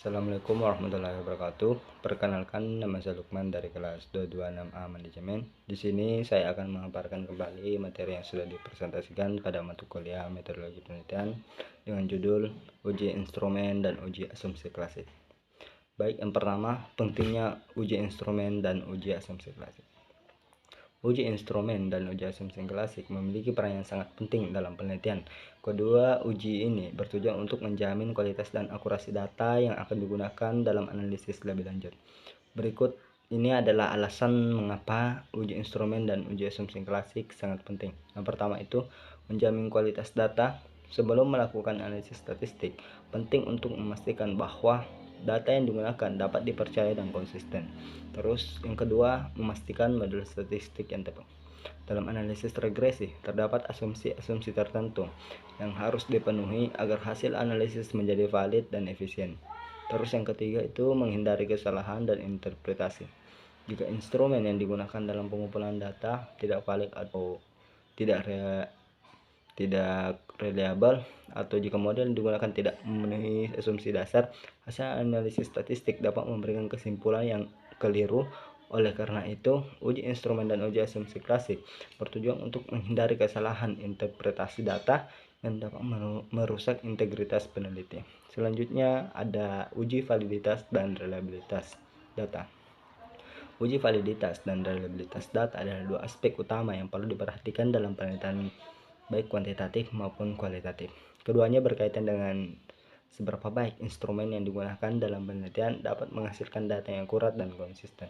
Assalamualaikum warahmatullahi wabarakatuh. Perkenalkan, nama saya Lukman dari kelas 226A Manajemen. Di sini saya akan memaparkan kembali materi yang sudah dipresentasikan pada mata kuliah Metodologi Penelitian dengan judul Uji Instrumen dan Uji Asumsi Klasik. Baik, yang pertama, pentingnya uji instrumen dan uji asumsi klasik. Uji instrumen dan uji asumsi klasik memiliki peran yang sangat penting dalam penelitian. Kedua uji ini bertujuan untuk menjamin kualitas dan akurasi data yang akan digunakan dalam analisis lebih lanjut. Berikut ini adalah alasan mengapa uji instrumen dan uji asumsi klasik sangat penting. Yang pertama itu menjamin kualitas data. Sebelum melakukan analisis statistik, penting untuk memastikan bahwa data yang digunakan dapat dipercaya dan konsisten. Terus yang kedua, memastikan model statistik yang tepat. Dalam analisis regresi, terdapat asumsi-asumsi tertentu yang harus dipenuhi agar hasil analisis menjadi valid dan efisien. Terus yang ketiga itu menghindari kesalahan dan interpretasi. Jika instrumen yang digunakan dalam pengumpulan data tidak valid atau tidak reliable, atau jika model yang digunakan tidak memenuhi asumsi dasar, hasil analisis statistik dapat memberikan kesimpulan yang keliru. Oleh karena itu, uji instrumen dan uji asumsi klasik bertujuan untuk menghindari kesalahan interpretasi data yang dapat merusak integritas peneliti. Selanjutnya ada uji validitas dan reliabilitas data. Uji validitas dan reliabilitas data adalah dua aspek utama yang perlu diperhatikan dalam penelitian baik kuantitatif maupun kualitatif. Keduanya berkaitan dengan seberapa baik instrumen yang digunakan dalam penelitian dapat menghasilkan data yang akurat dan konsisten.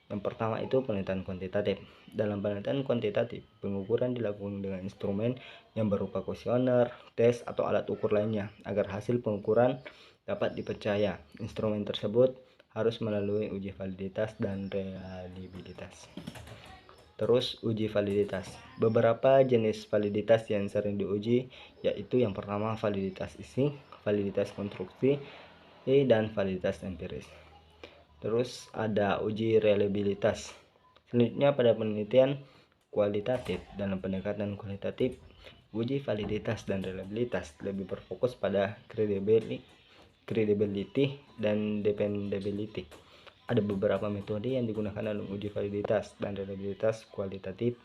Yang pertama itu penelitian kuantitatif. Dalam penelitian kuantitatif, pengukuran dilakukan dengan instrumen yang berupa kuesioner, tes, atau alat ukur lainnya agar hasil pengukuran dapat dipercaya. Instrumen tersebut harus melalui uji validitas dan reliabilitas. Terus uji validitas. Beberapa jenis validitas yang sering diuji yaitu yang pertama validitas isi, validitas konstruksi, dan validitas empiris. Terus ada uji reliabilitas. Selanjutnya pada penelitian kualitatif. Dalam pendekatan kualitatif, uji validitas dan reliabilitas lebih berfokus pada credibility dan dependability. Ada beberapa metode yang digunakan dalam uji validitas dan reliabilitas kualitatif,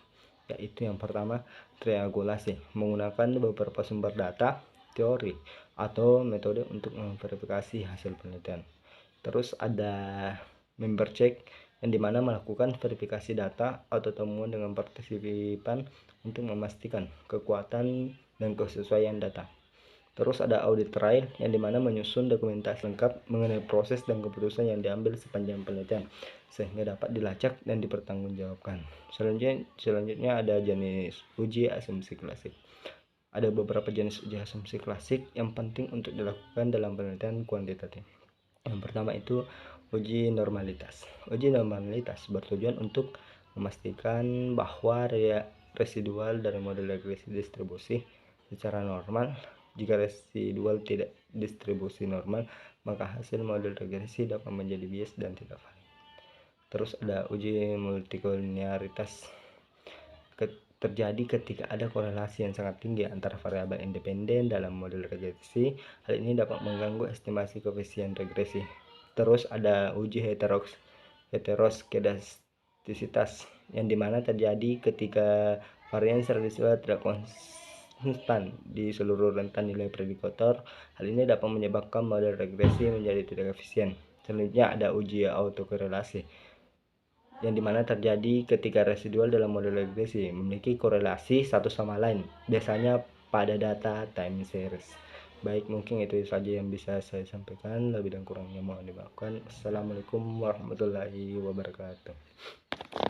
yaitu yang pertama triangulasi, menggunakan beberapa sumber data, teori, atau metode untuk memverifikasi hasil penelitian. Terus ada member check, yang dimana melakukan verifikasi data atau temuan dengan partisipan untuk memastikan kekuatan dan kesesuaian data. Terus ada audit trail, yang dimana menyusun dokumentasi lengkap mengenai proses dan keputusan yang diambil sepanjang penelitian sehingga dapat dilacak dan dipertanggungjawabkan. Selanjutnya ada jenis uji asumsi klasik. Ada beberapa jenis uji asumsi klasik yang penting untuk dilakukan dalam penelitian kuantitatif. Yang pertama itu uji normalitas. Uji normalitas bertujuan untuk memastikan bahwa residual dari model regresi distribusi secara normal. Jika residual tidak distribusi normal, maka hasil model regresi dapat menjadi bias dan tidak valid. Terus ada uji multikolinearitas. Terjadi ketika ada korelasi yang sangat tinggi antara variabel independen dalam model regresi. Hal ini dapat mengganggu estimasi koefisien regresi. Terus ada uji heteroskedastisitas, yang dimana terjadi ketika varians residual tidak konstan di seluruh rentan nilai predikator. Hal ini dapat menyebabkan model regresi menjadi tidak efisien. Selanjutnya ada uji autokorelasi, yang dimana terjadi ketika residual dalam model regresi memiliki korelasi satu sama lain, biasanya pada data time series. Baik, mungkin itu saja yang bisa saya sampaikan, lebih dan kurangnya mohon dimaafkan. Assalamualaikum warahmatullahi wabarakatuh.